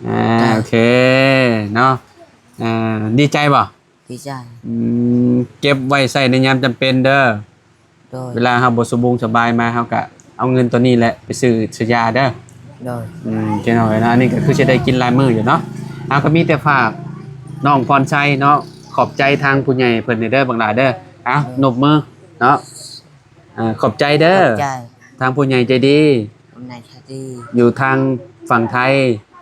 โอเคเนาะดีใจบ่ดีใจเก็บไว้ใส่ในยามจำเป็นเด้อโดยเวลาเฮาบ่สบงสบายมาเฮาก็เอาเงินตัวนี้แหละไปซื้อยาเด้อโดยเจ้าหน่อยนะอันนี้ก็คือจะได้กินลายมืออยู่เนาะเอาก็มีแต่ฝากน้องพรชัยเนาะขอบใจทางผู้ใหญ่เพิ่นเด้อบางหลายเด้อเอานบมือเนาะขอบใจเด้อขอบใจทางผู้ใหญ่ใจดีคนไหนชาดีอยู่ทางฝั่งไทย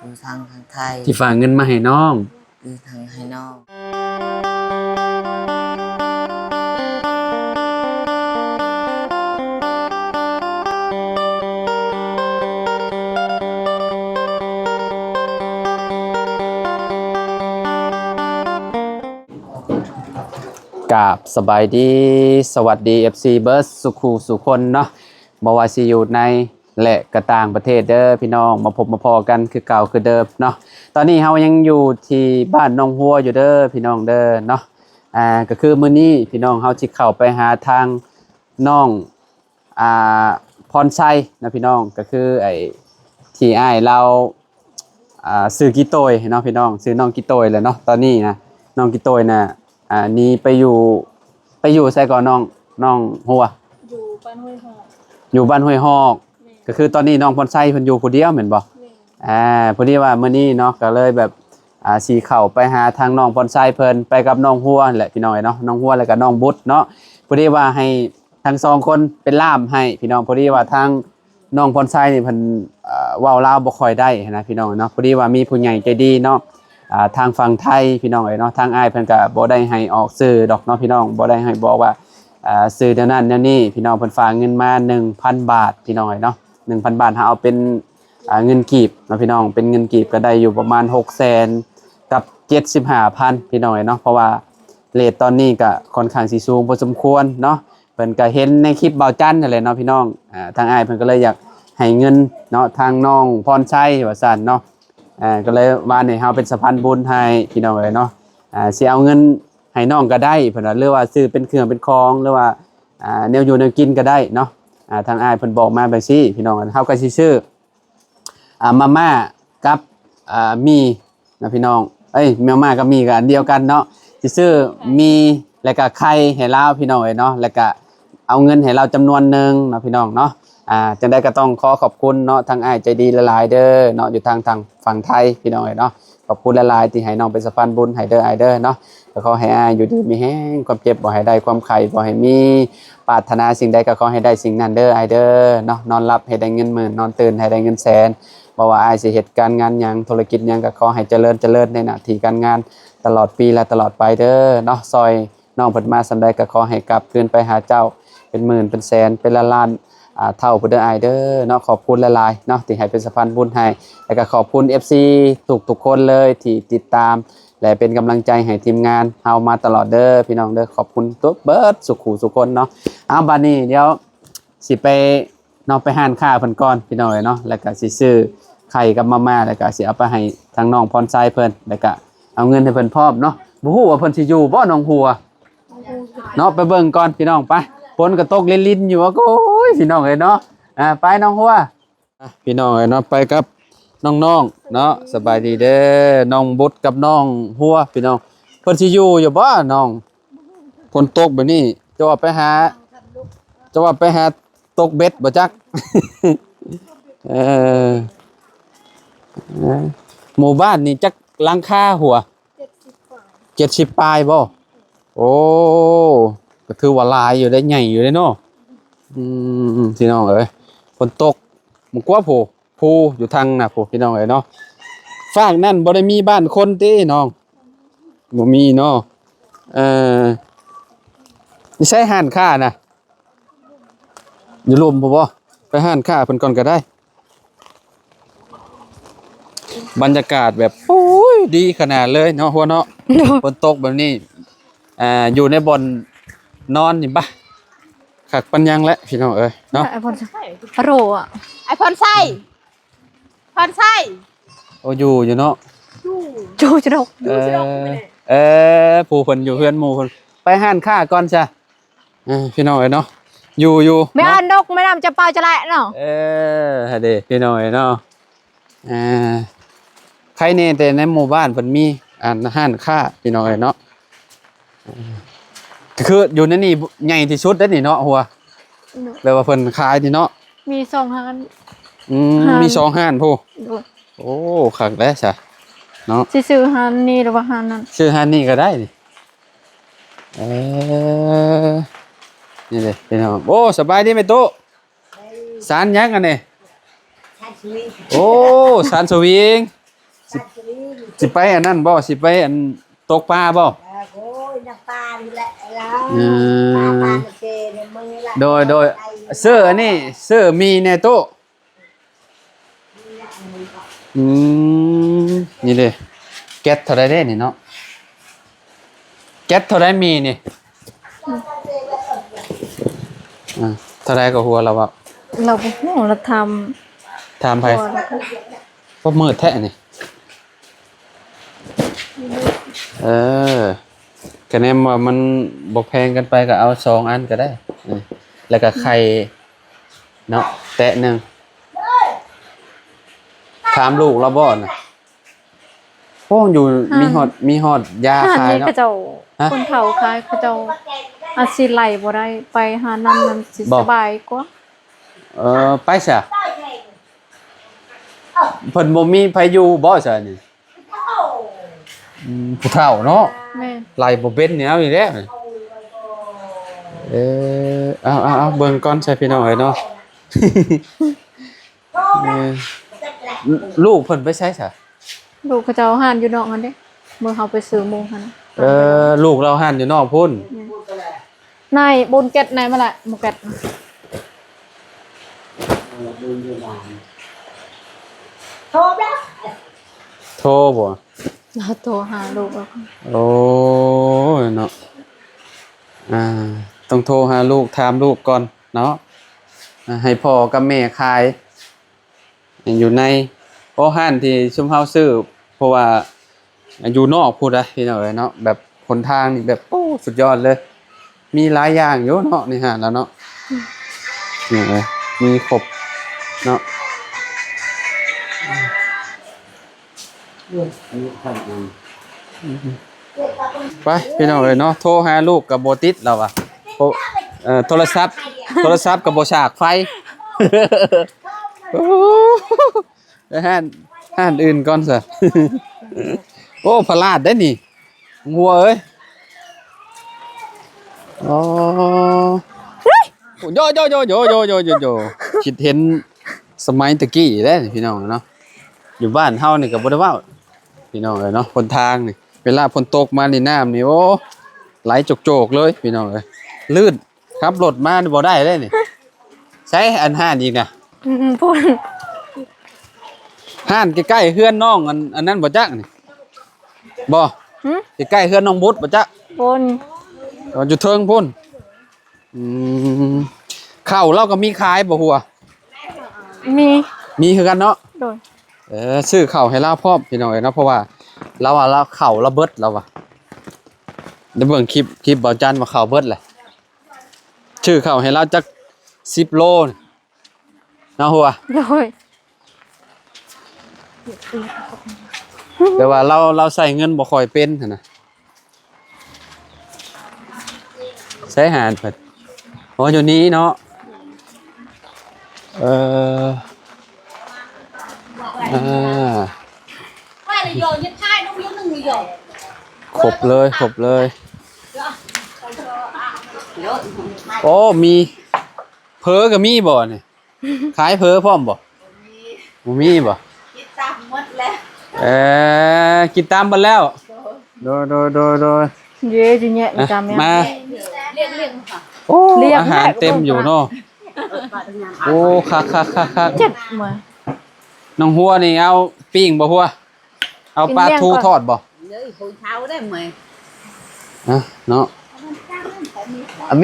อยู่ทางไทยที่ฝากเงินมาให้น้องอยู่ทางไฮนอลกราบสบายดีสวัสดี FC เบิร์สสุขูสุคนเนาะบ่ว่าสิอยู่ในและกระต่างประเทศเด้อพี่น้องมาพบมาพอกันคือเก่าคือเดิมเนาะตอนนี้เฮายังอยู่ที่บ้านน้องหัวอยู่เด้อพี่น้องเด้อเนาะก็คือมื้อนี้พี่น้องเฮาสิเข้าไปหาทางน้องอ่าพรชัยนะพี่น้องก็คือไอ้ที่อ้ายเราซื้อกิโตยเนาะพี่น้องซื้อน้องกิโตยแล้วเนาะตอนนี้นะน้องกิโตยน่ะนี่ไปอยู่ใส่ก่อนน้องหัวอยู่บ้านห้วยหอกอยู่บ้านห้วยฮอกก็คือตอนนี้น้องพรชัยเพิ่นอยู่ผู้เดียวแม่นบ่พอดีว่ามื้อนี้เนาะก็เลยแบบสิเข้าไปหาทางน้องพรชัยเพิ่นไปกับน้องหัวนั่นแหละพี่น้องเนาะน้องหัวแล้วก็น้องบุตรเนาะพอดีว่าให้ทั้งสองคนเป็นล่ามให้พี่น้องพอดีว่าทางน้องพรชัยนี่เพิ่นเว้าลาวบ่ค่อยได้นะพี่น้องเนาะพอดีว่ามีผู้ใหญ่ใจดีเนาะทางฝั่งไทยพี่น้องเนาะทางอ้ายเพิ่นก็บ่ได้ให้ออกสื่อดอกเนาะพี่น้องบ่ได้ให้บอกว่าซื้อแนวนั้นแนวนี้พี่น้องเพิ่นฝากเงินมา 1,000 บาทพี่น้องเนาะ 1,000 บาทเอาเป็นเงินกีบนะพี่น้องเป็นเงินกีบก็ได้อยู่ประมาณ 600,000 กับ 75,000 พี่น้องเนาะเพราะว่าเรทตอนนี้ก็ค่อนข้างสิสูงพอสมควรเนาะเพิ่นก็เห็นในคลิปเบาจันนั่นแหละเนาะพี่น้องทางอ้ายเพิ่นก็เลยอยากให้เงินเนาะทางน้องพรชัยว่าซั่นเนาะก็เลยว่าให้เฮาเป็นสะพานบุญให้พี่น้องเนาะสิเอาเงินให้น้องก็ได้เพิ่นว่าหรือว่าซื้อเป็นเครื่องเป็นของหรือว่าแนวอยู่แนวกินก็ได้เนาะทางอ้ายเพิ่นบอกมาแบบนี้พี่น้องเฮาก็สิซื้อมาม่ากับมีนะพี่น้องมาม่ากับมีก็อันเดียวกันเนาะสิซื้อมีแล้วก็ไข่ให้เราพี่น้องเนาะแล้วก็เอาเงินให้เราจำนวนนึงเนาะพี่น้องเนาะจังได้ก็ต้องขอขอบคุณเนาะทางอ้ายใจดีหลายๆเด้อเนาะอยู่ทางฝั่งไทยพี่น้องเนาะขอบคุณหลายๆที่ให้น้องเป็นสะพานบุญให้เด้ออ้ายเด้อเนาะแล้วขอให้อ้ายอยู่ดีมีแห้งความเจ็บบ่ให้ได้ความไข้บ่ให้มีปรารถนาสิ่งใดก็ขอให้ได้สิ่งนั้นเด้ออ้ายเด้อเนาะนอนหลับให้ได้เงินหมื่นนอนตื่นให้ได้เงินแสนบ่ว่าอ้ายสิเฮ็ดการงานหยังธุรกิจหยังก็ขอให้เจริญในหน้าที่การงานตลอดปีและตลอดไปเด้อเนาะซอยน้องเพิ่นมาสำใดก็ขอให้กลับคืนไปหาเจ้าเป็นหมื่นเป็นแสนเป็นล้านเท่าผู้เด้ออ้ายเด้อเนาะขอบคุณหลายๆเนาะที่ให้เป็นสะพานบุญให้แล้วก็ขอบคุณ FC ทุกคนเลยที่ติดตามและเป็นกำลังใจให้ทีมงานเฮามาตลอดเด้อพี่น้องเด้อขอบคุณทุกเบิดสุขุสุคนเนาะบัดนี้เดี๋ยวสิไปน้องไปหานค้าเพิ่นก่อนพี่น้องเนาะแล้วก็สิซื้อไข่กับมาม่าแล้วก็สิเอาไปให้ทางน้องพรชัยเพิ่นแล้วก็เอาเงินให้เพิ่นพร้อมเนาะบ่ฮู้ว่าเพิ่นสิอยู่บ่น้องหัวเนาะไปเบิ่งก่อนพี่น้องไปฝนก็ตกลิ้นๆอยู่โอ้ยพี่น้องเอ้ยเนาะไปน้องหัวพี่น้องเอ้ยเนาะไปกับน้องๆเนาะสบายดีเด้อน้องบุตรกับน้องหัวพี่น้องเพิ่นสิอยู่บ่น้องฝนตกแบบนี้จะว่าไปหาตกเบ็ดบ่จัก เออหมู่บ้านนี่จักหลังคาหัว70ปลายบ่โอ้ก็ถือว่าหลายอยู่ได้ใหญ่อยู่ได้เนาะพี่น้องเอ้ยฝนตกมันกว่าผู้อยู่ทางน่ะผู้พี่น้องเอ้ยเนาะฝากนั่นบ่ได้มีบ้านคนติน้องบ่มีเนาะนี่ใช้ห้านค้าน่ะอยู่ลมบ่ไปห้านค้าเพิ่นก่อนก็ได้บรรยากาศแบบโอ้ยดีขนาดเลยเนาะหัวเนาะฝนตกแบบนี้อยู่ในบ่อนนอนนี่บ่คักปัญญังแล้วพี่น้องเอ้ยเนาะไอพอนโรอ่ะไอพรไส้โอ้อยู่เนาะจูจะดกผู้เพิ่นอยู่เฮือนหมู่เพิ่นไปห้านค้าก่อนจ้ะพี่น้องเอ้ยเนาะอยู่ไม่อ่านดกไม่นำจะเปล่าจะแหละเนาะฮะเด้พี่น้องเอ้ยเนาะ รแน่แต่ในหมู่บ้านเพิ่นมีอาหารค่าพี่น้องเอ้ยเนาะก็คืออยู่ในนี่ใหญ่ที่สุดเด้อนี่เนาะหัวแปลว่าเพิ่นขายนี่เนาะ มีสองห้าน มีสองห้านผู้ โดย โอ้คักแล้วซะเนาะ สิซื้อห้านนี้หรือว่าห้านนั้น ชื่อห้านนี่ก็ได้นี่นี่เลยพี่น้องโอ้สบายดีไหมตุ๊สารยังกันนี่โอ้สารสวิงสิไปอันนั้นบ่สิไปอันตกปลาบ่ โอ้ยน้ำปลานี่แหละแล้วปลาเจในมือละ โดยเสื้ออันนี้เสื้อมีในโต๊ะนี่เลยแก๊สเท่าไรได้นี่เนาะแก๊สเท่าไรมีนี่เท่าไรก็หัวเราอะ เราบ่ฮู้เราท ถาม ำ ไผ ตัวแล้วก็ พวกมืดแท้นี่คะแนนว่ามันบกแพงกันไปก็เอา2 อันก็ได้แล้วก็ไข่เนาะแตะหนึ่งถามลูกเราบ่น่ะพวกอยู่มีฮอดยา ห้าน ขาย นี้ เนาะ เขาเจ้า ฮะ คนเฒ่าขายเขาเจ้าอาจสิไหลบ่ได้ไปหานั้นมันสิ บ่ สบายกว่า ไปซะเพิ่นบ่มีไผอยู่บ่ซะนี่ผู้เฒ่าเนาะ แม่น ไหลบ่เป็นแนวนี่แหละเอาเบิ่งก่อนใช่พี่น้องเอ้ยเนาะ ลูกเพิ่นไปใช้ซะ ลูกเขาเจ้าห้านอยู่นอกนั้นเด้เมื่อเฮาไปซื้อหมูหั่นน่ะ ลูกเราหันอยู่นอกพุ่น นายบุญเก็ตนายมาละหมูเก็ต โทรแล้ว โทรบ่ เราโทรหาลูกแล้วค่ะ โอ้ยเนาะต้องโทรหาลูกถามลูกก่อนเนาะให้พ่อกับแม่ขายอยู่ในห้านที่ชุมเฮาซื้อเพราะว่าอยู่นอกพูดได้พี่น้องเอ้ยเนาะแบบหนทางนี่แบบโอ้สุดยอดเลย มีหลายอย่างอยู่เนาะนี่ฮะแล้วเนาะนี่เลยมีครบเนาะไปพี่น้องเอ้ยเนาะโทรหาลูกกับโบติดเราอะโทรศัพท์กับโบฉากไฟ ไปห้านอื่นก่อนสิ โอ้พลาดได้นี่งัวเอ้ยอ๋อโยคิดเห็นสมัยตะกี้ได้พี่น้องเนาะอยู่บ้านเฮานี่ก็บ่ได้เว้าพี่น้องเอ้ยเนาะคนทางนี่เวลาฝนตกมานี่น้ำนี่โอ้ไหลโจกๆเลยพี่น้องเอ้ยลื่นขับรถมานี่บ่ได้เลยนี่ใช้อันห้านอีกนะ พูด ห้านใกล้ๆเฮือนน้องอันนั้นบ่จักนี่บ่ใกล้ๆเฮือนน้องบุตรบ่จัก บน อยู่เทิงพุ่นข้าวเราก็มีขายบ่หัว มีคือกันเนาะ โดย ซื้อข้าวให้เราพร้อมพี่น้องเอ้ยเนาะเพราะว่าเราข้าวเราเบิดเราว่ะได้เบิ่งคลิปบ่จันว่าข้าวเบิดแหละชื่อข้าวให้เราจัก10 โลนี่เนาะหัว โดย แต่ว่าเราใส่เงินบ่ค่อยเป็นหั่นน่ะใช้หารเพิ่นอยู่นี้เนาะว่าเลยโยนยัดท้ายน้องยัดหนึ่งโยน ครบเลยโอ้มีเพอก็มีบ่นี่ขายเพอพร้อมบ่มีบ่ คิดตามหมดแล้ว กินตามบันแล้วโดย เย่จิเนี่ยจำเนี่ย มา เรียกค่ะ โอ้อาหารเต็มอยู่เนาะโอ้คัก เจ็ดเหมือน น้องหัวนี่เอาปิ้งบ่หัวเอาปลาทูทอดบ่ เลยคุยเท้าได้ไหม เนาะ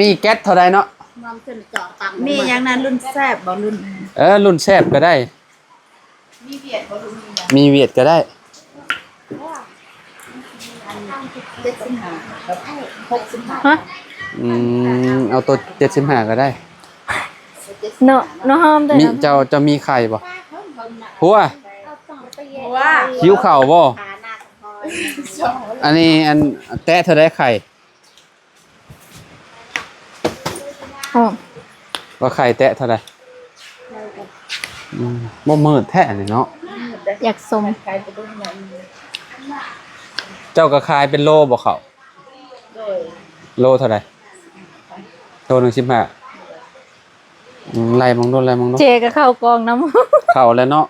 มีแก๊สเท่าใดเนาะ มองจนเจาะตังมีอย่างนั้นรุ่นแซบบ่รุ่น รุ่นแซ่บก็ได้ มีเบียดบ่รุ่น มีเวียดก็ได้ 75 65 ฮะ เอาตัว75ก็ได้ เนาะห้ามได้ มี นะ เจ้ามีไข่บ่หัว หิวข้าวบ่ ขาหน้าคอย อันนี้อันแตะเธอได้ไข่ อ๋อ ว่าไข่แตะเท่าใดบ่มืดแท้นี่เนาะ อยากสม เจ้าก็ขายเป็นโลบ่เขาโลเท่าใดโลหนึ่ง15ไล่มองโดนไล่มองโดน เจก็เข้ากองน้ำ เข้าแล้วเนาะ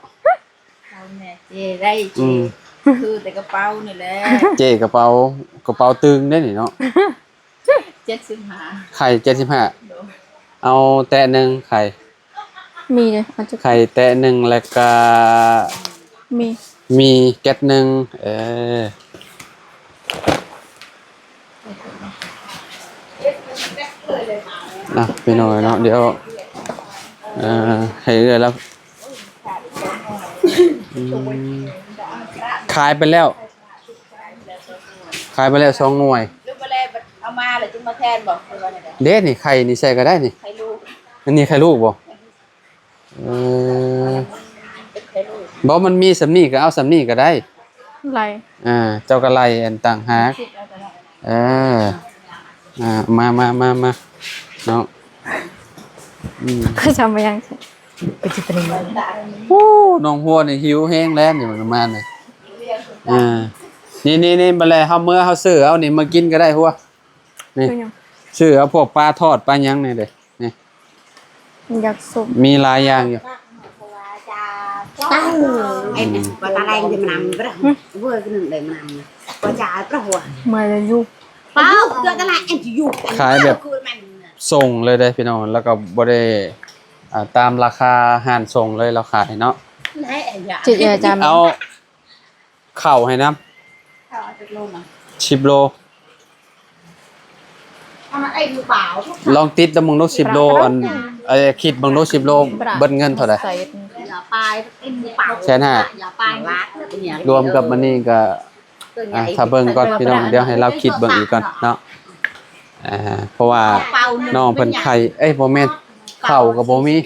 เราเนี่ยเจได้เจคือแต่กระเป๋านี่แหละ เจ๊กระเป๋าตึงได้นี่เนาะ 75 ไข่75เอาแตะหนึ่งไข่ มีเลยมันจะ ไข่แตะหนึ่งแล้วก็ มี มีแก๊สหนึ่งนะพี่น้อยเนาะเดี๋ยวให้เรื่อยแล้วขายไปแล้ว2 หน่วย ลูกบ่แลเอามาแล้วจึงมาแทนบอกคือว่าได้ เด็ดนี่ไข่นี่ใส่ก็ได้นี่ ใครลูก อันนี้ไข่ลูกบ่เป็นใครลูก บ่มันมีสำนีก็เอาสำนีก็ได้ ไร เจ้าก็ไล่อันต่างหาก คิดเอาแต่ละ มาเนาะ ก็จำมายัง เป็นจิตรี โอ้น้องหัวนี่หิวแห้งแล้วนี่มันประมาณนี่นี่บัดแลเฮาเมื่อเฮาซื้อเอานี่มากินก็ได้หัวนี่ คือยัง ซื้อเอาพวกปลาทอดปลาหยังนี่เด้นี่ อยากสม มีหลายอย่างอยู่ em và ta đang thì mình nằm cái đó vừa cái đường để mình nằm và trả cái hồ มาเลยยุ bao giờ ta lại em chỉ dùng ขายแบบส่งเลยได้พี่น้องแล้วก็บ่ได้ตามราคาห้านส่งเลยเราขายเนาะ ให้อย่า จิตอาจารย์ เอาข้าวให้น้ำ เอาจักโลมา 10 โล mà em bảo ลองติดแล้วมึงโล10 โลอันคิดมึงโล10 โลเบิดเงินเท่าไหร่ ใส่ là bài em bảo 150,000 là bài lát là nhà รวมกับมันนี่ก็ถ้าเบิ่งก่อนพี่น้องเดี๋ยวให้เราคิดเบิ่งอีกก่อนเนาะเพราะว่าน้องเพิ่นไข่บ่แม่นข้าวก็บ่มี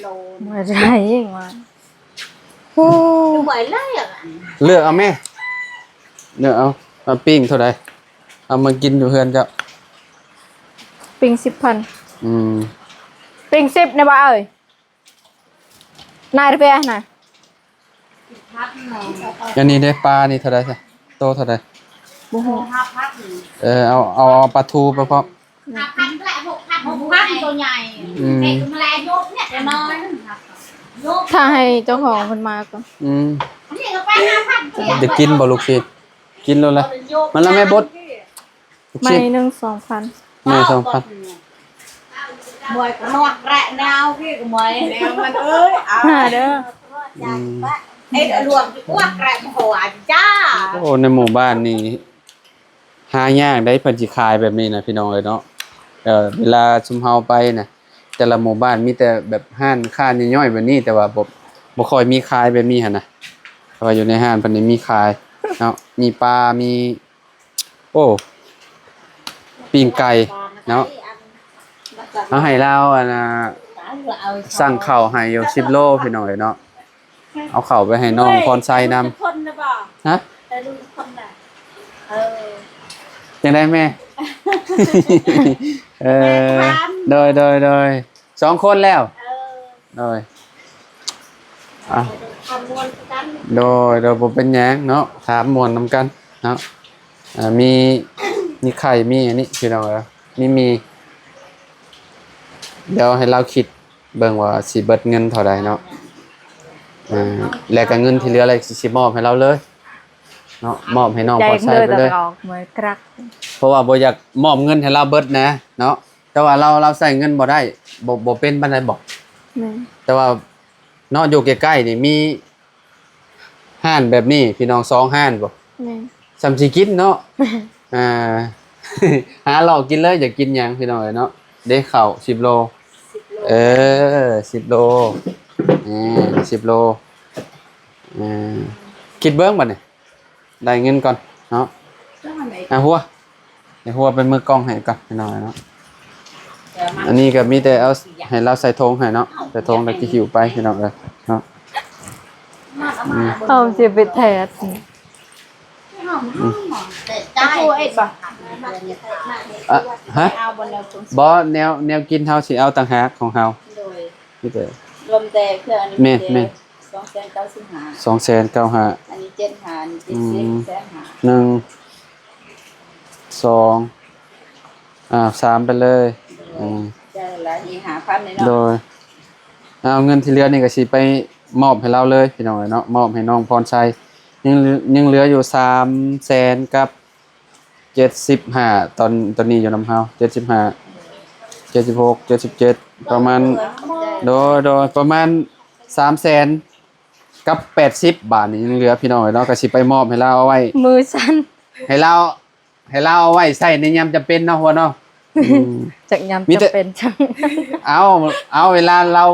มาได้ยังมา không phải lấy à เลือกเอาแม่เลือกเอามาปิ้งเท่าใดเอามากินอยู่เฮือนเจ้า ปิง10,000 อืม ปิง10นะบ่เอ้ยนายเรียน่ะ อันนี้ได้ปลานี่เท่าใดซะโตเท่าใด บ่ฮู้ เอาปลาทูไปพร้อม พันแหละ6,000ตัวใหญ่ไอ้แมลงยกเนี่ยจะนอนยก ถ้าให้เจ้าของเพิ่นมาก่อน นี่ก็ไป5,000เสีย จะกินบ่ลูกศิษย์กินแล้วล่ะมันละแม่บดลูก ไม่ ศิษย์ หนึ่ง2,000 แม่2,000 มวยก็นอกแระแนวพี่ก็มวยแนวมันเอ้ยเอา หาเด้อ ไอ้รวมอ้วกแระหัวจ้า โอ้ในหมู่บ้านนี่หายากได้เพิ่นสิขายแบบนี้นะพี่น้องเอ้ยเนาะเวลาชุมเฮาไปน่ะแต่ละหมู่บ้านมีแต่แบบห้านค้าย่อยๆแบบนี้แต่ว่าบ่ค่อยมีขายแบบนี้หั่นน่ะเพราะว่าอยู่ในห้านเพิ่นนี่มีขายเนาะมีปลามีโอ้ปิ้งไก่เนาะเอาให้เราสั่งข้าวให้อยู่10 โลพี่น้องเอ้ยเนาะเอาข้าวไปให้น้องพรไซนำ คนนะบ่ ฮะ แต่ลูกคนน่ะจังได้แม่ โดย2 คนแล้วโดยโดยบ่เป็นหยังเนาะถามม่วนนำกันเนาะมีไข่มีอันนี้พี่น้องเอ้ยมีเดี๋ยวให้เราคิดเบิ่งว่าสิเบิดเงินเท่าใดเนาะแล้วก็เงินที่เหลืออะไรสิมอบให้เราเลยเนาะมอบให้น้อง ใจ พอใช้ เลย ไป ตะ เลย ออกเหมือนกรัก เพราะว่าบ่อยากมอบเงินให้เราเบิดนะเนาะแต่ว่าเราใส่เงินบ่ได้บ่เป็นปานใดบ่ นี่ แต่ว่าเนาะอยู่ใกล้ๆนี่มีห้านแบบนี้พี่น้อง2ห้านบ่ นี่ สำสิกินเนาะ หาเหล้ากินเลยอยากกินหยังพี่น้องเอ้ยเนาะได้ข้าว10 โล10 โล10 โลคิดเบิ่งบัดนี้ได้เงินก่อนเนาะหัวเดี๋ยวหัวเป็นมือกล้องให้ก่อนพี่น้องเอ้ยเนาะอันนี้ก็มีแต่เอาให้เราใส่ธงให้เนาะใส่ธงแล้วก็หิวไปพี่น้องเอ้ยเนาะ เอาสิไปแทด จะพูดไอ้บ่ อ่ะฮะ เอาบนแล้วคุณ บ่แนวกินเฮาสิเอาต่างหากของเฮา โดย นี่เด้อ รวมแต่เครื่องอันนี้ แม่น 295 295,000 อันนี้7,500อันนี้7,500 หนึ่งสองสามไปเลยจะหลายอี5,000นี่ โด เนาะ ยเอาเงินที่เหลือนี่ก็สิไปมอบให้เราเลยพี่น้องเนาะมอบให้น้องพรชัยยังเหลืออยู่300,000กับ75ตอนนี้อยู่นำเฮา75 76 77ประมาณโดยประมาณ300,000กับ80บาทนี่ยังเหลือพี่น้องเนาะก็สิไปมอบให้เราเอาไว้ มือสั่น ให้เราเอาไว้ใส่ในยามจำเป็นเนาะหัวเนาะ จักยาม มีแต่ จะเป็นจัง เอาเวลาเรา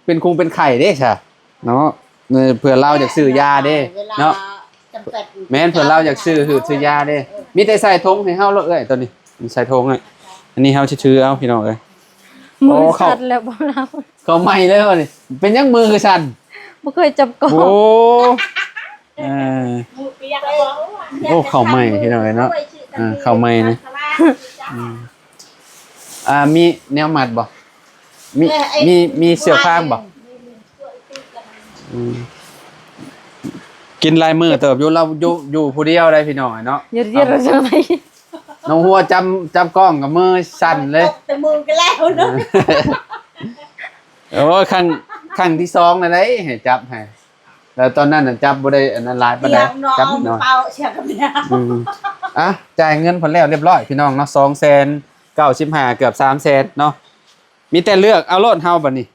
เป็นคงเป็นไข่เด้ใช่เนาะเผื่อเราอยากซื้อยาเด้เนาะแม่นเผื่อเราอยากซื้อยาเด้มีแต่ใส่ธงให้เฮาแล้วเอ้ยตอนนี้มีใส่ธงให้อันนี้เฮาชื่อเอาพี่น้องเอ้ย มือ โอ้เข้า สั่นแล้วบ่เรา เขาใหม่เลยว่ะนี่เป็นยังมือคือสั่น บ่เคยจับกอ โอ้ ง เออโอ้เข้าใหม่พี่น้องเอ้ยเนาะเข้าใหม่นะมีแนวหมัดบ่มีเสื้อผ้าบ่กินลายมือเติบอยู่เราอยู่ผู้เดียวได้พี่น้องเนาะ เย็ดๆเราจะไป น้องหัวจำกล้องกับมือสั่นเลย แต่มือกันแล้วเนาะ โอ้ครั้งที่2นั่นได้ให้จับให้แล้วตอนนั้นน่ะจับบ่ได้อันนั้นหลายปานใดจับนิดหน่อย เป่าเชียร์กับเนี่ย จ่ายเงินเพิ่นแล้วเรียบร้อยพี่น้องเนาะ295,000เกือบ300,000เนาะมีแต่เลือกเอาโลดเฮาบัดนี้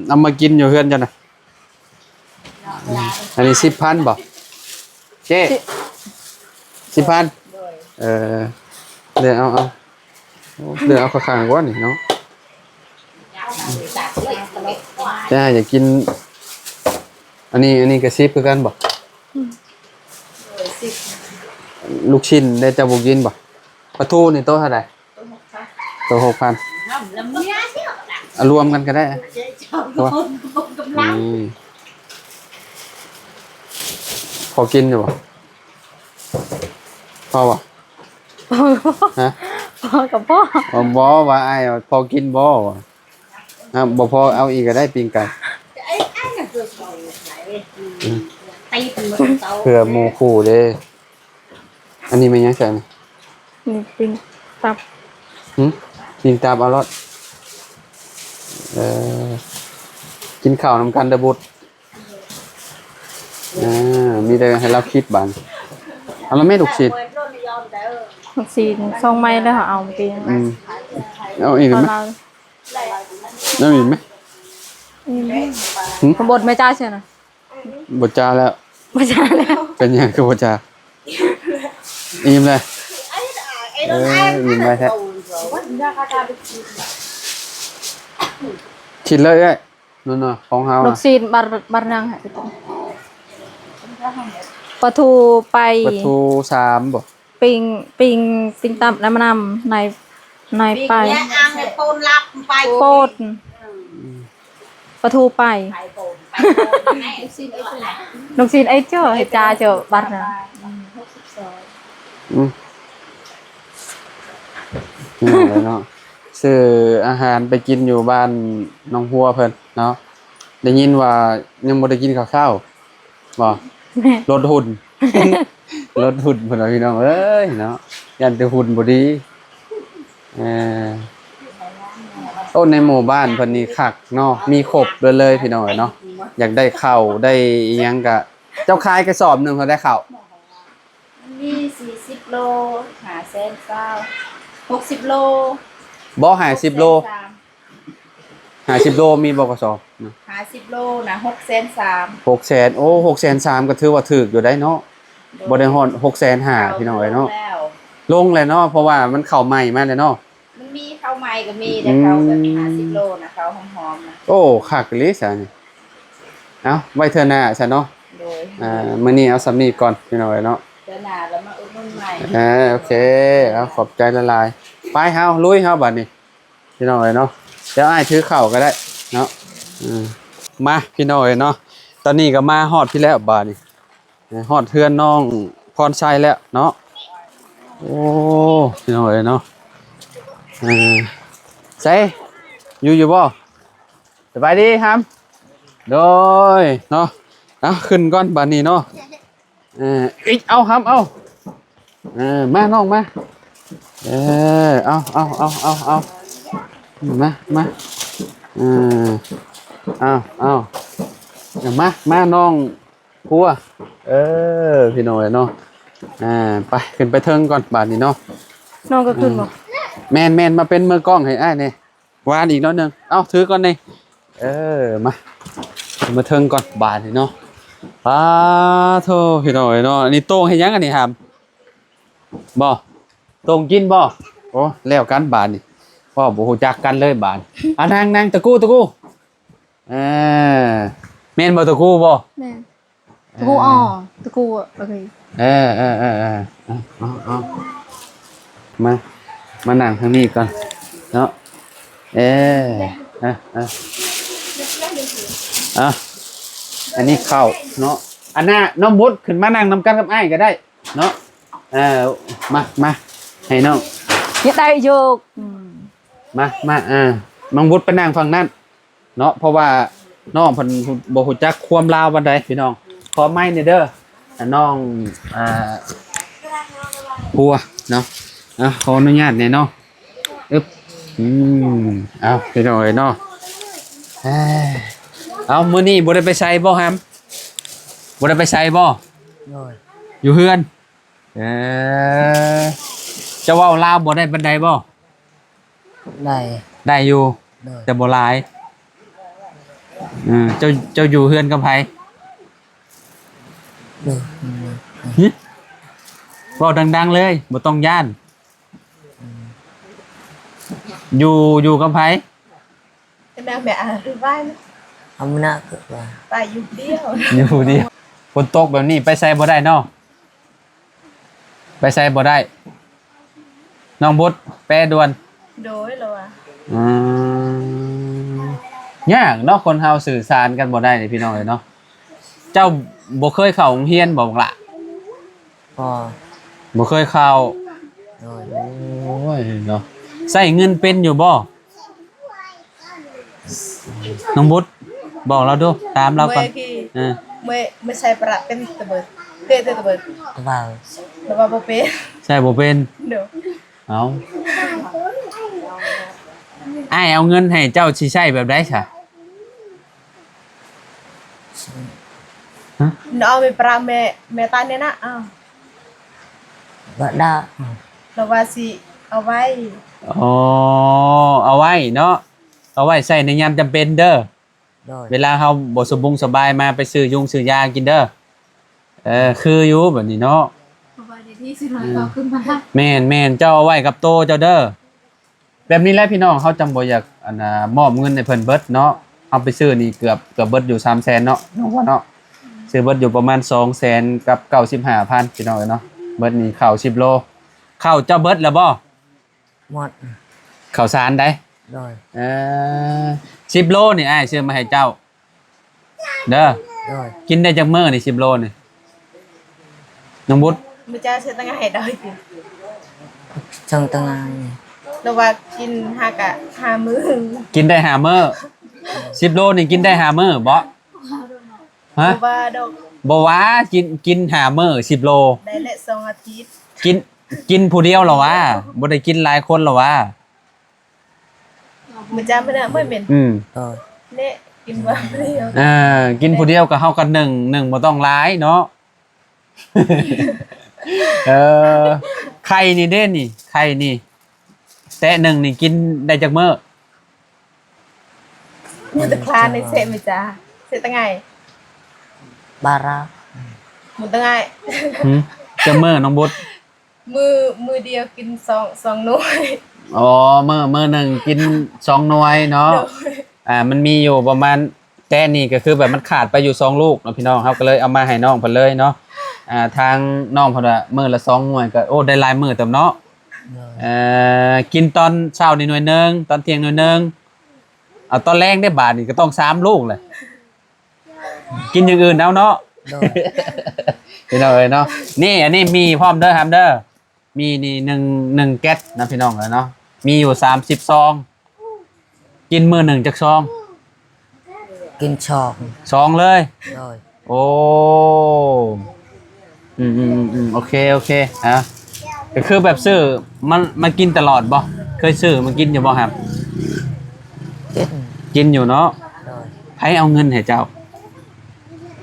เอามากินอยู่เฮือนจ้ะนะอันนี้10,000บ่เจ๊10,000เลือกเอาเลือกเอาข้างๆกว่านี่เนาะจ้าอยากกินอันนี้ก็10คือกันบ่ลูกชิ้นได้จะบ่กินบ่ปลาทูนี่โตเท่าไหร่โต6,000เอารวมกันก็ได้พอกินอยู่บ่พอบ่ฮะ พ่อกับพ่อ บ่ว่าอ้ายพอกินบ่วะบ่พอเอาอีกก็ได้ปิ้งไก่เพื่อหมู่คู่เด้อันนี้มันยังใส่นี่ นี่ปิ้งตับ ปิ้งตามเอารถกินข้าวนำกันเด้อบุตรมีแต่ให้เราคิดบานเอาแล้วแม่ลูกศิษย์ ซีนซองไม้แล้วเอาปิ้ง เอาอีกไหม เรา เอาอีกไหม ขบวนไม่จ้าใช่ไหม บทจาแล้ว ไม่จ้าแล้ว เป็นยังคือบทจาอิ่มเลยอิ่มไปแท้คิดเลยไอ้นู่นๆของเฮา ลูกซีนบารนังฮะปลาทูไป ประตู3บ่ ปิงตับน้ำในไป เนี่ยอ่างในโปนรับไป โปดปลาทูไปลูกซีนไอ้เจ้าให้จ้าเจ้าบารนัง นี่เลยเนาะซื้ออาหารไปกินอยู่บ้านน้องหัวเพิ่นเนาะได้ยินว่ายังบ่ได้กินข้าวบ่ลดหุ่น ลดหุ่นเพิ่นว่าพี่น้องเอ้ยเนาะยันแต่หุ่นบ่ดีโอ้ในหมู่บ้านเพิ่นนี่คักเนาะมีครบเลยพี่น้องเนาะอยากได้ข้าวได้อีหยังก็เจ้าขายกระสอบหนึงเขาได้ข้าว มี40โล60โล บ่50โล50โลมีบ่กระสอบนะ 50โลนะ6,300,000 600,000โอ้603,000ก็ถือว่าถูกอยู่ได้เนาะบ่ได้ฮอด605,000พี่น้องเอ้ยเนาะลงแล้วเนาะเพราะว่ามันเข้าใหม่มาแล้วเนาะ มันมีข้าวใหม่ก็มีแต่ข้าวแบบ50โลนะข้าวหอมๆนะ โอ้คักอีหลีซะนี่เอ้าไว้เทื่อหน้าซะเนาะ โดย มื้อนี้เอาสำนี้ก่อนพี่น้องเอ้ยเนาะ เดือนหน้าแล้วมาอุดหนุนใหม่ โอเคเอาขอบใจละลายไปเฮาลุยเฮาบัดนี้พี่น้องเอ้ยเนาะเดี๋ยวอ้ายถือข้าวก็ได้เนาะมาพี่น้องเอ้ยเนาะ ตอนนี้ก็มาฮอดพี่แล้วบาดนี้ฮอดเทือนน้องพรชัยแล้วเนาะโอ้พี่น้องเอ้ยเนาะใส่อยู่บ่สบายดีครับโดยเนาะเอาขึ้นก่อนบาดนี้เนาะอีกเอาครับเอามาน้องมาเอามาเอาอย่ามาน้องพัวพี่น้องเนาะไปขึ้นไปเทิงก่อนบาดนี้เนาะ น้องก็ขึ้นบ่ แมนมาเป็นมือกล้องให้อ้ายเนี่ยวานอีกน้อยนึงเอาถือก่อนนี่มาเทิงก่อนบาดนี้เนาะโธ่พี่น้องเนาะอันนี้โต้งให้ยังอันนี้ครับบ่โต้งกินบ่โอ้แล้วกันบาดนี่พ่อบ่ฮู้จักกันเลยบาดนั่งตะกู้แม่นบ่ตะกู้บ่ แม่ตะกูอ๋อตะกูโอเค เอามานั่งทางนี้ก่อนเนาะอันนี้เข้าเนาะอันน่ะน้องบุตรขึ้นมานั่งนำกันกับอ้ายก็ได้เนาะมาให้น้อง อย่าได้โยกมาน้องบุตรไปนั่งฝั่งนั้นเนาะเพราะว่าน้องเพิ่นบ่ฮู้จักความลาวปานใดพี่น้องขอไม้นี่เด้อน้องพัวเนาะขออนุญาตแน่เนาะเอาพี่น้องเอ้ยเนาะเอามื้อนี้บ่ได้ไปไสบ่ฮัมบ่ได้ไปไสบ่ โดย อยู่เฮือนจะเว้าลาวบ่ได้ปานใดบ่ ได้ ได้อยู่ โดย แต่บ่หลายเจ้าอยู่เฮือนกับไผ โดย เว้าดังๆเลยบ่ต้องย่านอยู่กับไผ cái nào mẹ từ vai อำนาจคือว่า vai dục điêu อยู่ดีฝนตกแบบนี้ไปไสบ่ได้เนาะไปไสบ่ได้น้องบุตรแปรด่วน đối rồi à ยากเนาะคนเฮาสื่อสารกันบ่ได้นี่พี่น้องเอ้ยเนาะเจ้าบ่เคยเข้าโรงเรียนบ่บักล่ะ พอ บ่เคยเข้า โดย โอ้ยเนาะใช้เงินเป็นอยู่บ่น้องบุตรบอกเราดูตามเราก่อน mẹ khi เออ mẹ xài bạc bên tờ bờ tê tê tờ bờ ว่า là vào bờ bê ใช่บ่เป็น được เอาอ้ายเอาเงินให้เจ้าสิใช้แบบใดซะ nó mẹ bạc mẹ ta nên á บ่ได้ là vào gì ở vai อ๋อเอาไว้เนาะเอาไว้ใช้ในยามจำเป็นเด้อ โดย เวลาเฮาบ่สบายมาไปซื้อยุงซื้อยากินเด้อคืออยู่แบบนี้เนาะ สบายดีที่สิมาก็ขึ้นมาได้ แม่นเจ้าเอาไว้กับโตเจ้าเด้อแบบนี้แหละพี่น้องเฮาจำบ่อยากมอบเงินให้เพิ่นเบิดเนาะเอาไปซื้อนี่เกือบเบิดอยู่ 300,000 เนาะน้องว่าเนาะซื้อเบิดอยู่ประมาณ 200,000 กับ 95,000 พี่น้องเนาะเบิดนี่ข้าว10โลข้าวเจ้าเบิดแล้วบ่ หมด ข้าวสารได้ โดย 10โลนี่อ้ายซื้อมาให้เจ้าเด้อ โดย กินได้จักมื้อนี่10โลนี่น้องบุตร mẹ cha sẽ tăng ngày đời kì ช่างตั้งงาน là vào chín hai cả hai mưa กินได้5มื้อ10โลนี่กินได้5มื้อบ่ฮะ và đâu บ่ว่ากิน5มื้อ10โล đấy lại xong à thịt กินผู้เดียวเหรอวะบ่ได้กินหลายคนเหรอวะ mẹ cha mới đã mới miền โดย nè kim vào điêu กินผู้เดียวก็เฮากันหนึ่งบ่ต้องหลายเนาะ ไข่นี่เด้นี่ไข่นี่แต่หนึ่งนี่กินได้จักมื้อ một tờ khan này sẽ mẹ cha sẽ tăng ngày บารา một tăng ngày จักมื้อน้องบุตร mưa điêu kim song nuôi อ๋อมื้อหนึ่งกิน2หน่วยเนาะ มันมีอยู่ประมาณแต่นี่ก็คือแบบมันขาดไปอยู่2ลูกเนาะพี่น้องครับก็เลยเอามาให้น้องเพิ่นเลยเนาะทางน้องเพิ่นว่ามื้อละ2หน่วยก็โอ้ได้หลายมื้อเต็มเนาะ โดย กินตอนเช้านี่หน่วยหนึงตอนเที่ยงหน่วยหนึงเอาตอนแรงได้บาทนี่ก็ต้อง3ลูกเลย กินอย่างอื่นเอาเนาะ โดย พี่น้องเอ้ยเนาะนี่อันนี้มีพร้อมเด้อครับเด้อมีนี่หนึ่งแก๊สนะพี่น้องเอ้ยเนาะมีอยู่30ซองกินมื้อหนึ่งจักซอง กินชอก ซองเลย โดย โอ้โอเคอ่ะก็คือแบบซื้อมันกินตลอดบ่เคยซื้อมันกินอยู่บ่ครับ กิน กินอยู่เนาะ โดย ใครเอาเงินให้เจ้า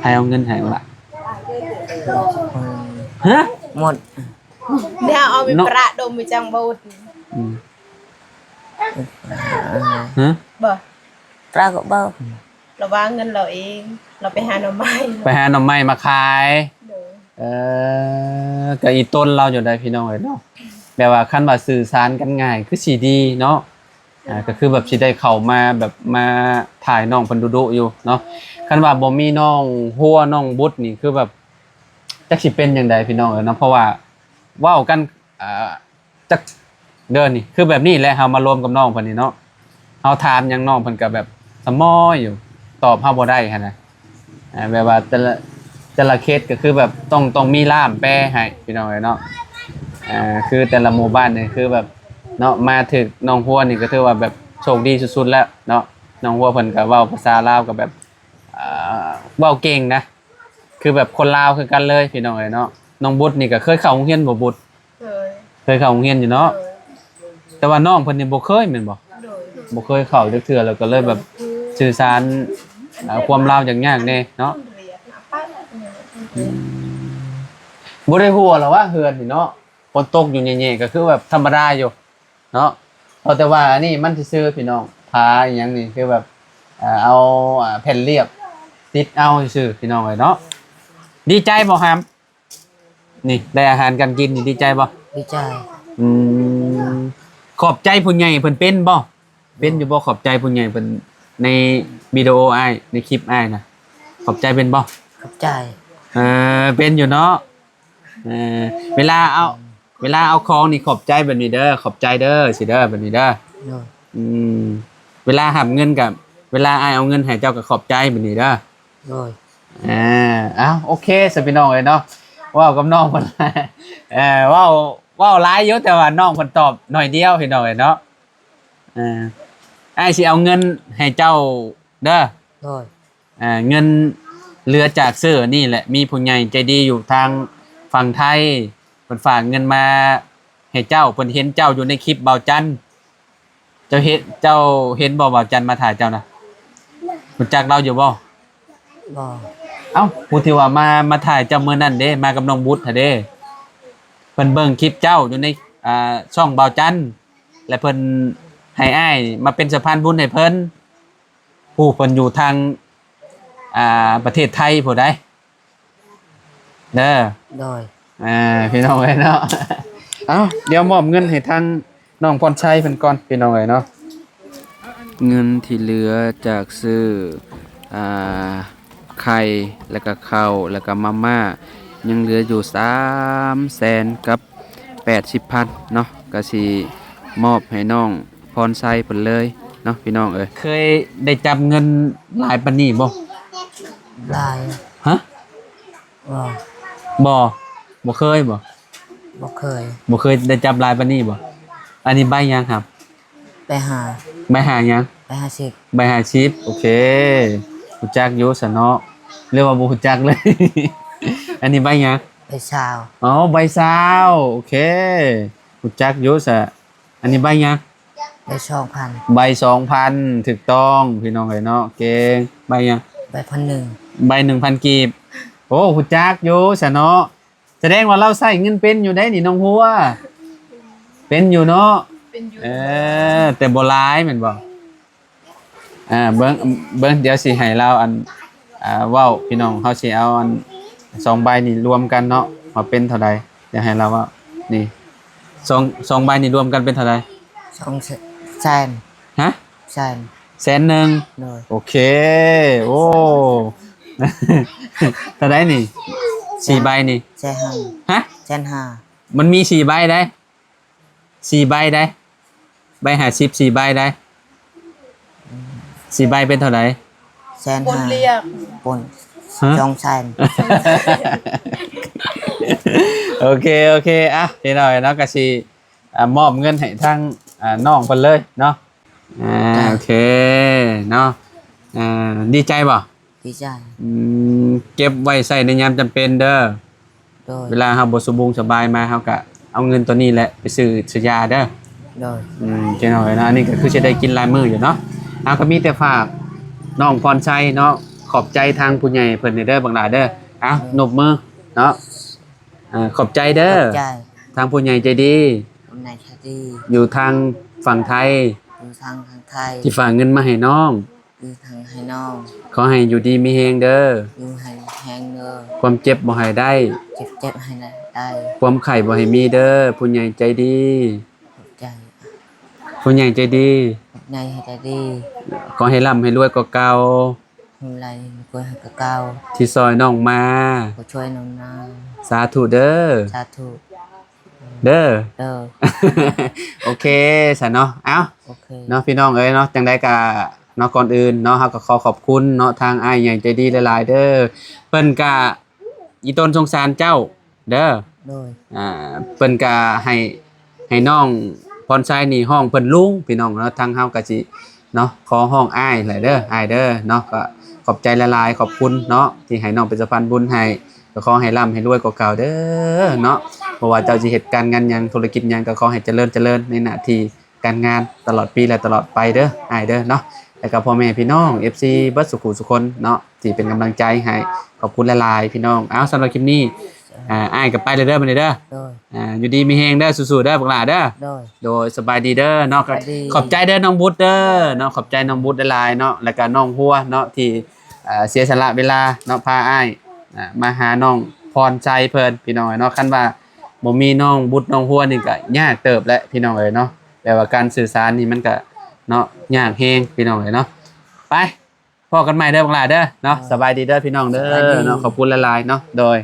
ใครเอาเงินให้ล่ะ คน ฮะ หมด เนี่ยเอาไปประดมไปจังบูด อืมฮะ บ่ ปลาก็เบ้า เราวางเงินเราเองเราไปหาหน่อไม้ ไปหาหน่อไม้มาขาย เด้อ ก็อีต้นเราอยู่ได้พี่น้องเอ้ยเนาะแบบว่าคันว่าสื่อสารกันง่ายคือสิดีเนาะก็คือแบบสิได้เข้ามาแบบมาถ่ายน้องเพิ่นดุๆอยู่เนาะคันว่าบ่มีน้องหัวน้องบุตรนี่คือแบบจักสิเป็นจังไดพี่น้องเอ้ยเนาะเพราะว่าเว้ากันจักเดือนนี่คือแบบนี้แหละเฮามารวมกับน้องเพิ่นนี่เนาะเฮาถามหยังน้องเพิ่นก็แบบสะม้อยอยู่ตอบเฮาบ่ได้หั่นน่ะแบบว่าแต่ละเคสก็คือแบบต้องมีล่ามแปลให้พี่น้องเอ้ยเนาะคือแต่ละหมู่บ้านนี่คือแบบเนาะมาถึกน้องหัวนี่ก็ถือว่าแบบโชคดีสุดๆแล้วเนาะน้องหัวเพิ่นก็เว้าภาษาลาวก็แบบเว้าเก่งนะคือแบบคนลาวคือกันเลยพี่น้องเอ้ยเนาะน้องบุตรนี่ก็เคยเข้าโรงเรียนบ่บุตร เด้อ เคยเข้าโรงเรียนอยู่เนาะแต่ว่าน้องเพิ่นนี่บ่เคยแม่นบ่ เด้อ บ่เคยเข้าจักเทื่อแล้วก็เลยแบบสื่อสารความลาวอย่างยากแน่เนาะ เรียกนะป้า บ่ได้ฮู้หรอกว่าเฮือนนี่เนาะฝนตกอยู่แย่ๆก็คือแบบธรรมดาอยู่เนาะเอาแต่ว่าอันนี้มันซื่อๆพี่น้องพาอีหยังนี่คือแบบเอาแผ่นเรียบติดเอาซื่อๆพี่น้องเอ้ยเนาะดีใจบ่ฮามนี่ได้อาหารการกินนี่ดีใจบ่ ดีใจ อืมขอบใจผู้ใหญ่เพิ่นเป็นบ่เป็นอยู่บ่ขอบใจผู้ใหญ่เพิ่นในวิดีโออ้ายในคลิปอ้ายนะขอบใจเป็นบ่ ขอบใจ เป็นอยู่เนาะเวลาเอาของนี่ขอบใจแบบนี้เด้อขอบใจเด้อสิเด้อแบบนี้เด้อ โดย อืมเวลาหับเงินกับเวลาอ้ายเอาเงินให้เจ้าก็ขอบใจแบบนี้เด้อ โดย โอเคสพี่น้องเลยเนาะว้าวกับน้องเพิ่นว้าวหลายอยู่แต่ว่าน้องเพิ่นตอบหน่อยเดียวพี่น้องเลยเนาะอ้ายสิเอาเงินให้เจ้าเด้อ โดย เงินเหลือจากซื้อนี่แหละมีผู้ใหญ่ใจดีอยู่ทางฝั่งไทยเพิ่นฝากเงินมาให้เจ้าเพิ่นเห็นเจ้าอยู่ในคลิปเบาจันเจ้าเห็นบ่เบาจันมาถ่ายเจ้านะรู้จักเราอยู่บ่ บ่ เอ้าผู้ที่ว่ามาถ่ายเจ้ามื้อนั้นเด้มากับน้องบุตรเด้เพิ่นเบิ่งคลิปเจ้าอยู่ในช่องเบาจันและเพิ่นให้อ้ายมาเป็นสะพานบุญให้เพิ่นผู้เพิ่นอยู่ทางประเทศไทยผู้ใดเด้อ โดย พี่น้องเอ้ยเนาะ เอ้าเดี๋ยวมอบเงินให้ทางน้องพรชัยเพิ่นก่อนพี่น้องเอ้ยเนาะเงินที่เหลือจากซื้อไข่แล้วก็ข้าวแล้วก็มาม่ายังเหลืออยู่300,000กับ80,000เนาะก็สิมอบให้น้องพรชัยเพิ่นเลยเนาะพี่น้องเอ้ยเคยได้จับเงินหลายปานนี้บ่ ลาย ฮะ บ่ บ่เคยบ่ บ่เคย บ่เคยได้จับลายปานนี้บ่อันนี้ใบยังครับ ไปหา ใบหางยัง ไปหาสิ ใบหาชิปโอเครู้จักอยู่ซะเนาะเรียกว่าบ่รู้จักเลย อันนี้ใบยัง ไปสาว อ๋อใบซาวโอเครู้จักอยู่ซะอันนี้ใบยัง ไป2,000 ใบ 2,000ถูกต้องพี่น้องเอ้ยเนาะเก่งใบยัง ไป1,000 ใบ 1,000 กีบโอ้รู้จักอยู่ซะเนาะแสดงว่าเราใช้เงินเป็นอยู่ได้นี่น้องหัวเป็นอยู่เนาะ เป็นอยู่ แต่บ่หลายแม่นบ่เบิ่งเดี๋ยวสิให้เราอันเว้าพี่น้องเฮาสิเอาอัน2ใบนี่รวมกันเนาะมาเป็นเท่าใดเดี๋ยวให้เราว่านี่2ใบนี่รวมกันเป็นเท่าใด 200,000 ฮะ แสน 100,000 โดย โอเคโอ้ เท่าใดนี่4ใบนี่ แสนห้า ฮะ แสนห้า มันมี4ใบได้4ใบได้ใบ50 4ใบได้4ใบเป็นเท่าใด แสน คน ห้า เรียก ปน ช่องชัน โอเคโอเคอ่ะพี่น้อยเนาะก็สิมอบเงินให้ทางน้องเพิ่นเลยเนาะโอเคเนาะดีใจบ่ ดีใจ เก็บไว้ใช้ในยามจำเป็นเด้อ โดย เวลาเฮาบ่สบายมาเฮาก็เอาเงินตัวนี้แหละไปซื้อยาเด้อ โดย เจ้าหน่อยนะอันนี้ก็คือจะได้กินลายมืออยู่เนาะเอาก็มีแต่ฝากน้องพรชัยเนาะขอบใจทางผู้ใหญ่เพิ่นเด้อบางหลายเด้อเอานบมือเนาะขอบใจเด้อ ขอบใจ ทางผู้ใหญ่ใจดี คนในชาดี อยู่ทางฝั่งไทย อยู่ทางไทย ที่ฝากเงินมาให้น้อง อยู่ทางให้น้อง ขอให้อยู่ดีมีเฮงเด้อ อยู่ให้แหงเด้อ ความเจ็บบ่ให้ได้ เจ็บให้ได้ ความไข้บ่ให้มีเด้อผู้ใหญ่ใจดี ขอบใจ ผู้ใหญ่ใจดี ขอบใจให้ได้ดี ขอให้ร่ำให้รวยกว่าเก่า หุ่นไรก็ให้กระเก้า ที่ซอยน้องมา ก็ช่วยน้องนา สาธุเด้อ สาธุ เด้อ เด้อ โอเคสันเนาะเอ้า โอเค เนาะพี่น้องเอ้ยเนาะจังได้กะเนาะก่อนอื่นเนาะเฮาก็ขอขอบคุณเนาะทางอ้ายใหญ่ใจดีหลายๆเด้อเพิ่นกะอีต้นสงสารเจ้าเด้อ โดย เพิ่นกะให้น้องพรชัยนี่ห้องเพิ่นลุงพี่น้องเนาะทางเฮาก็สิเนาะขอห้องอ้ายแหละเด้ออ้ายเด้อเนาะก็ขอบใจหลายๆขอบคุณเนาะที่ให้น้องเป็นสะพานบุญให้ก็ขอให้ร่ำให้รวยกว่าเก่าเด้อเนาะเพราะว่าเจ้าสิเฮ็ดการงานหยังธุรกิจหยังก็ขอให้เจริญในหน้าที่การงานตลอดปีและตลอดไปเด้ออ้ายเด้อเนาะแล้วก็พ่อแม่พี่น้อง FC เบิดสุขุสุคนเนาะที่เป็นกำลังใจให้ขอบคุณหลายๆพี่น้องเอาสำหรับคลิปนี้อ้ายก็ไปเลยเด้อมื้อนี้เด้อ โดย อยู่ดีมีแฮงเด้อสู้ๆเด้อพวกหลาเด้อ โดย โดยสบายดีเด้อเนาะ สบายดี ขอบใจเด้อน้องบุตรเด้อเนาะขอบใจน้องบุตรหลายๆเนาะแล้วก็น้องหัวเนาะที่เสียสละเวลาเนาะพาอ้ายมาหาน้องพรใจเพิ่นพี่น้องเนาะคันว่าบ่มีน้องบุตรน้องหัวนี่ก็ยากเติบแหละพี่น้องเอ้ยเนาะแต่ว่าการสื่อสารนี่มันก็เนาะยากแฮงพี่น้องเอ้ยเนาะไปพบกันใหม่เด้อพวกหลาเด้อเนาะสบายดีเด้อพี่น้องเด้อเนาะขอบคุณหลายๆเนาะโดย